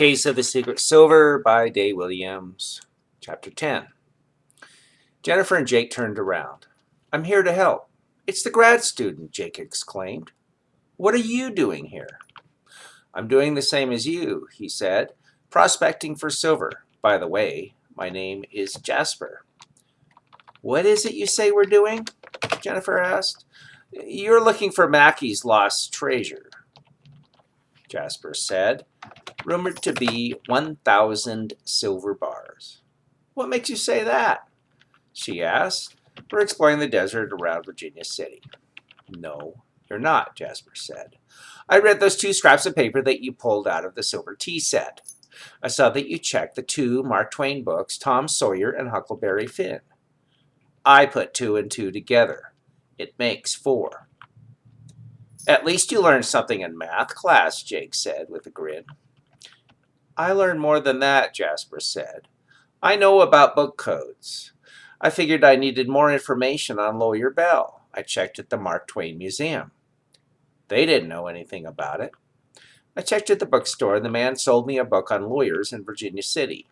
Case of the Secret Silver by Day Williams. Chapter 10. Jennifer and Jake turned around. "I'm here to help." "It's the grad student," Jake exclaimed. "What are you doing here?" "I'm doing the same as you," he said. "Prospecting for silver. By the way, my name is Jasper." "What is it you say we're doing?" Jennifer asked. "You're looking for Mackay's lost treasure," Jasper said. "Rumored to be 1,000 silver bars." "What makes you say that?" she asked. "We're exploring the desert around Virginia City." "No, you're not," Jasper said. "I read those 2 scraps of paper that you pulled out of the silver tea set. I saw that you checked the 2 Mark Twain books, Tom Sawyer and Huckleberry Finn. I put 2 and 2 together. It makes 4. "At least you learned something in math class," Jake said with a grin. "I learned more than that," Jasper said. "I know about book codes. I figured I needed more information on Lawyer Bell. I checked at the Mark Twain Museum. They didn't know anything about it. I checked at the bookstore, and the man sold me a book on lawyers in Virginia City."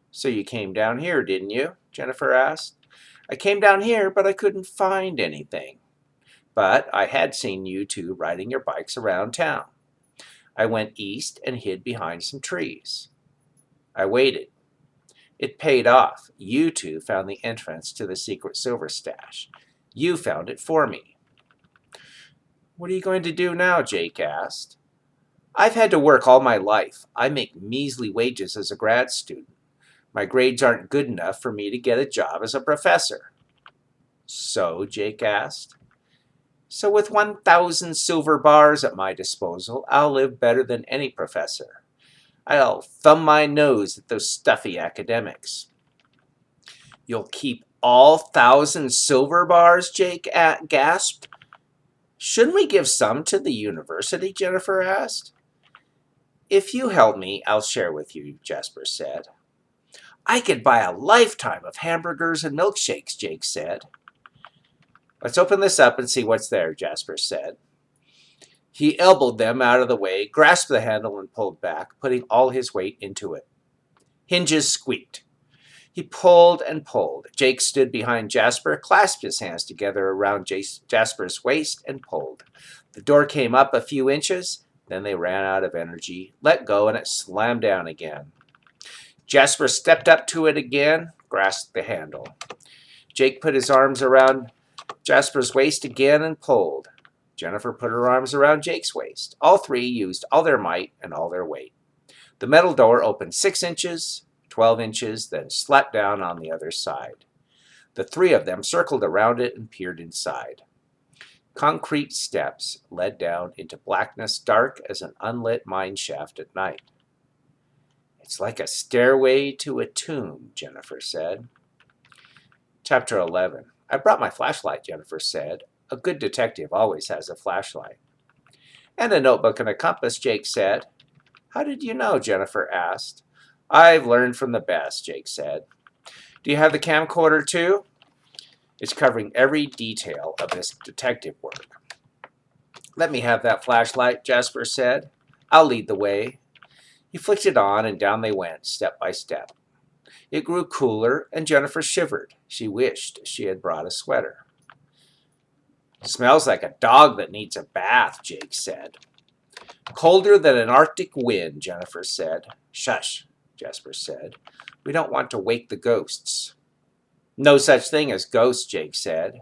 "So you came down here, didn't you?" Jennifer asked. "I came down here, but I couldn't find anything. But I had seen you 2 riding your bikes around town. I went east and hid behind some trees. I waited. It paid off. You 2 found the entrance to the secret silver stash. You found it for me." "What are you going to do now?" Jake asked. "I've had to work all my life. I make measly wages as a grad student. My grades aren't good enough for me to get a job as a professor." "So?" Jake asked. "So with 1,000 silver bars at my disposal, I'll live better than any professor. I'll thumb my nose at those stuffy academics." "You'll keep all 1,000 silver bars?" Jake gasped. "Shouldn't we give some to the university?" Jennifer asked. "If you help me, I'll share with you," Jasper said. "I could buy a lifetime of hamburgers and milkshakes," Jake said. "Let's open this up and see what's there," Jasper said. He elbowed them out of the way, grasped the handle, and pulled back, putting all his weight into it. Hinges squeaked. He pulled and pulled. Jake stood behind Jasper, clasped his hands together around Jasper's waist, and pulled. The door came up a few inches, then they ran out of energy, let go, and it slammed down again. Jasper stepped up to it again, grasped the handle. Jake put his arms around Jasper's waist again and pulled. Jennifer put her arms around Jake's waist. All 3 used all their might and all their weight. The metal door opened 6 inches, 12 inches, then slapped down on the other side. The 3 of them circled around it and peered inside. Concrete steps led down into blackness dark as an unlit mine shaft at night. "It's like a stairway to a tomb," Jennifer said. Chapter 11. "I brought my flashlight," Jennifer said. "A good detective always has a flashlight." "And a notebook and a compass," Jake said. "How did you know?" Jennifer asked. "I've learned from the best," Jake said. "Do you have the camcorder too?" "It's covering every detail of this detective work." "Let me have that flashlight," Jasper said. "I'll lead the way." He flicked it on, and down they went, step by step. It grew cooler, and Jennifer shivered. She wished she had brought a sweater. "Smells like a dog that needs a bath," Jake said. "Colder than an Arctic wind," Jennifer said. "Shush," Jasper said. "We don't want to wake the ghosts." "No such thing as ghosts," Jake said.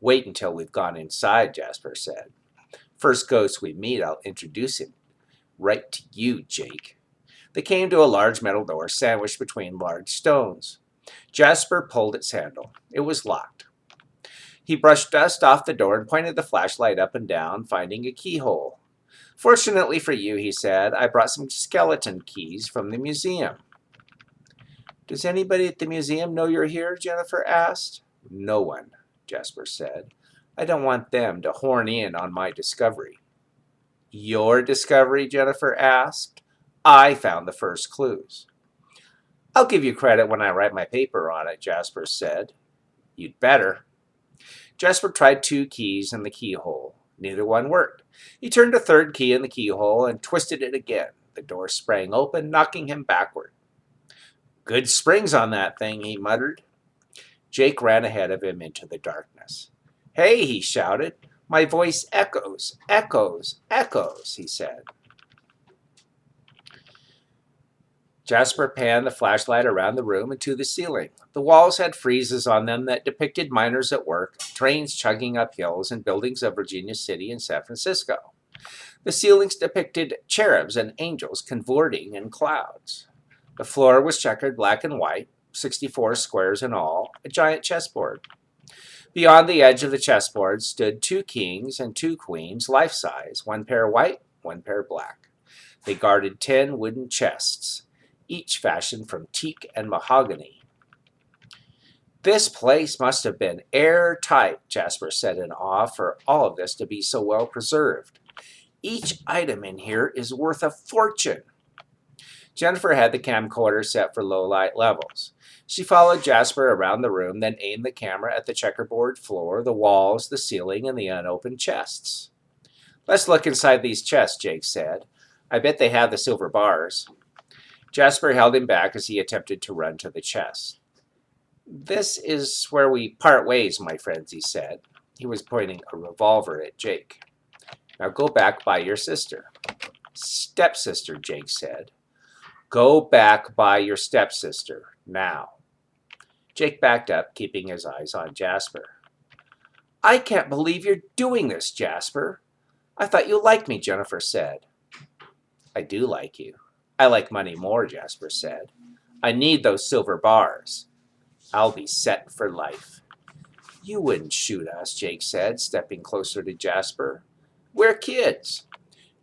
"Wait until we've gone inside," Jasper said. "First ghost we meet, I'll introduce him right to you, Jake." They came to a large metal door sandwiched between large stones. Jasper pulled its handle. It was locked. He brushed dust off the door and pointed the flashlight up and down, finding a keyhole. "Fortunately for you," he said, "I brought some skeleton keys from the museum." "Does anybody at the museum know you're here?" Jennifer asked. "No one," Jasper said. "I don't want them to horn in on my discovery." "Your discovery?" Jennifer asked. "I found the first clues." "I'll give you credit when I write my paper on it," Jasper said. "You'd better." Jasper tried 2 keys in the keyhole. Neither one worked. He turned a 3rd key in the keyhole and twisted it again. the door sprang open, knocking him backward. "Good springs on that thing," he muttered. Jake ran ahead of him into the darkness. "Hey," he shouted. "My voice echoes, echoes, echoes," he said. Jasper panned the flashlight around the room and to the ceiling. The walls had friezes on them that depicted miners at work, trains chugging up hills, and buildings of Virginia City and San Francisco. The ceilings depicted cherubs and angels cavorting in clouds. The floor was checkered black and white, 64 squares in all, a giant chessboard. Beyond the edge of the chessboard stood 2 kings and 2 queens, life-size, 1 pair white, 1 pair black. They guarded 10 wooden chests, each fashioned from teak and mahogany. "This place must have been airtight," Jasper said in awe, "for all of this to be so well preserved. Each item in here is worth a fortune." Jennifer had the camcorder set for low light levels. She followed Jasper around the room, then aimed the camera at the checkerboard floor, the walls, the ceiling, and the unopened chests. "Let's look inside these chests," Jake said. "I bet they have the silver bars." Jasper held him back as he attempted to run to the chest. "This is where we part ways, my friends," he said. He was pointing a revolver at Jake. "Now go back by your sister." "Stepsister," Jake said. "Go back by your stepsister, now." Jake backed up, keeping his eyes on Jasper. "I can't believe you're doing this, Jasper." "I thought you liked me," Jennifer said. "I do like you. I like money more," Jasper said. "I need those silver bars. I'll be set for life." "You wouldn't shoot us," Jake said, stepping closer to Jasper. "We're kids."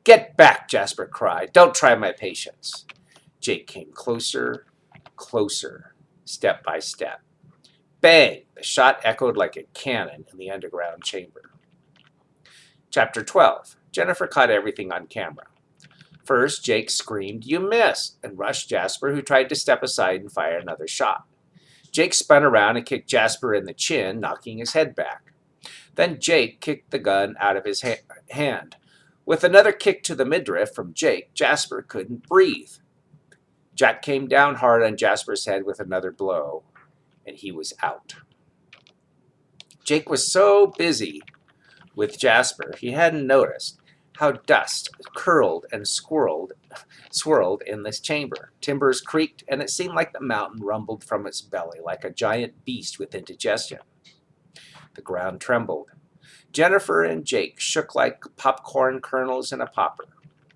"Get back," Jasper cried. "Don't try my patience." Jake came closer, closer, step by step. Bang! The shot echoed like a cannon in the underground chamber. Chapter 12. Jennifer caught everything on camera. First, Jake screamed, "You missed!" and rushed Jasper, who tried to step aside and fire another shot. Jake spun around and kicked Jasper in the chin, knocking his head back. Then Jake kicked the gun out of his hand. With another kick to the midriff from Jake, Jasper couldn't breathe. Jack came down hard on Jasper's head with another blow, and he was out. Jake was so busy with Jasper, he hadn't noticed how dust curled and swirled in this chamber. Timbers creaked, and it seemed like the mountain rumbled from its belly like a giant beast with indigestion. The ground trembled. Jennifer and Jake shook like popcorn kernels in a popper.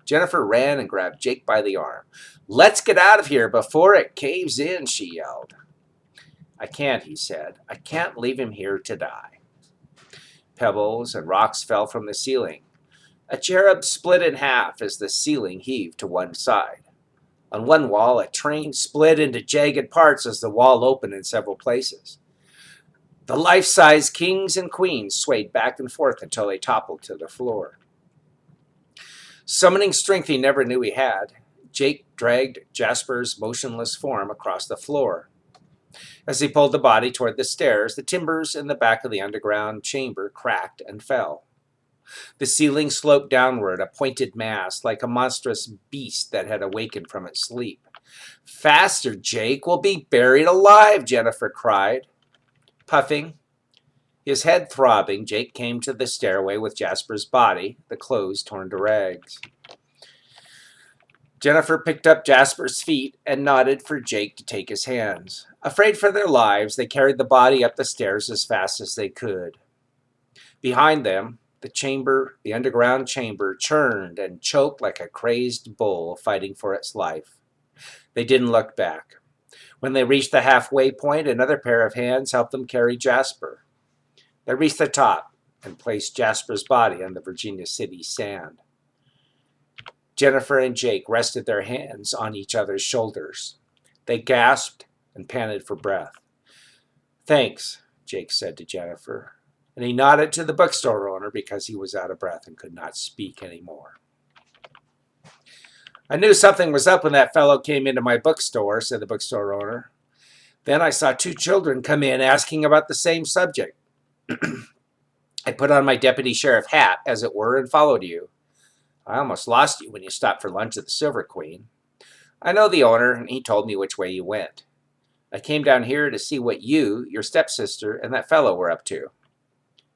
Jennifer ran and grabbed Jake by the arm. "Let's get out of here before it caves in," she yelled. "I can't," he said. "I can't leave him here to die." Pebbles and rocks fell from the ceiling. A cherub split in half as the ceiling heaved to one side. On one wall, a train split into jagged parts as the wall opened in several places. The life-size kings and queens swayed back and forth until they toppled to the floor. Summoning strength he never knew he had, Jake dragged Jasper's motionless form across the floor. As he pulled the body toward the stairs, the timbers in the back of the underground chamber cracked and fell. The ceiling sloped downward, a pointed mass, like a monstrous beast that had awakened from its sleep. "Faster, Jake! We'll be buried alive!" Jennifer cried. Puffing, his head throbbing, Jake came to the stairway with Jasper's body, the clothes torn to rags. Jennifer picked up Jasper's feet and nodded for Jake to take his hands. Afraid for their lives, they carried the body up the stairs as fast as they could. Behind them, the underground chamber, churned and choked like a crazed bull fighting for its life. They didn't look back. When they reached the halfway point, another pair of hands helped them carry Jasper. They reached the top and placed Jasper's body on the Virginia City sand. Jennifer and Jake rested their hands on each other's shoulders. They gasped and panted for breath. "Thanks," Jake said to Jennifer, and he nodded to the bookstore owner because he was out of breath and could not speak anymore. "I knew something was up when that fellow came into my bookstore," said the bookstore owner. "Then I saw 2 children come in asking about the same subject. I put on my deputy sheriff hat, as it were, and followed you. I almost lost you when you stopped for lunch at the Silver Queen. I know the owner, and he told me which way you went. I came down here to see what you, your stepsister, and that fellow were up to."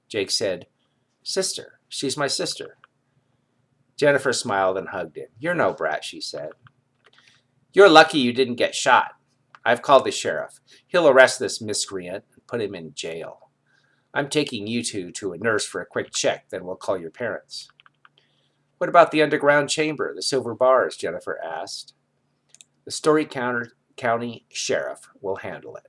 Jake said, "Sister. She's my sister." Jennifer smiled and hugged him. "You're no brat," she said. "You're lucky you didn't get shot. I've called the sheriff. He'll arrest this miscreant and put him in jail. I'm taking you two to a nurse for a quick check, then we'll call your parents." "What about the underground chamber, the silver bars?" Jennifer asked. "The Story County Sheriff will handle it."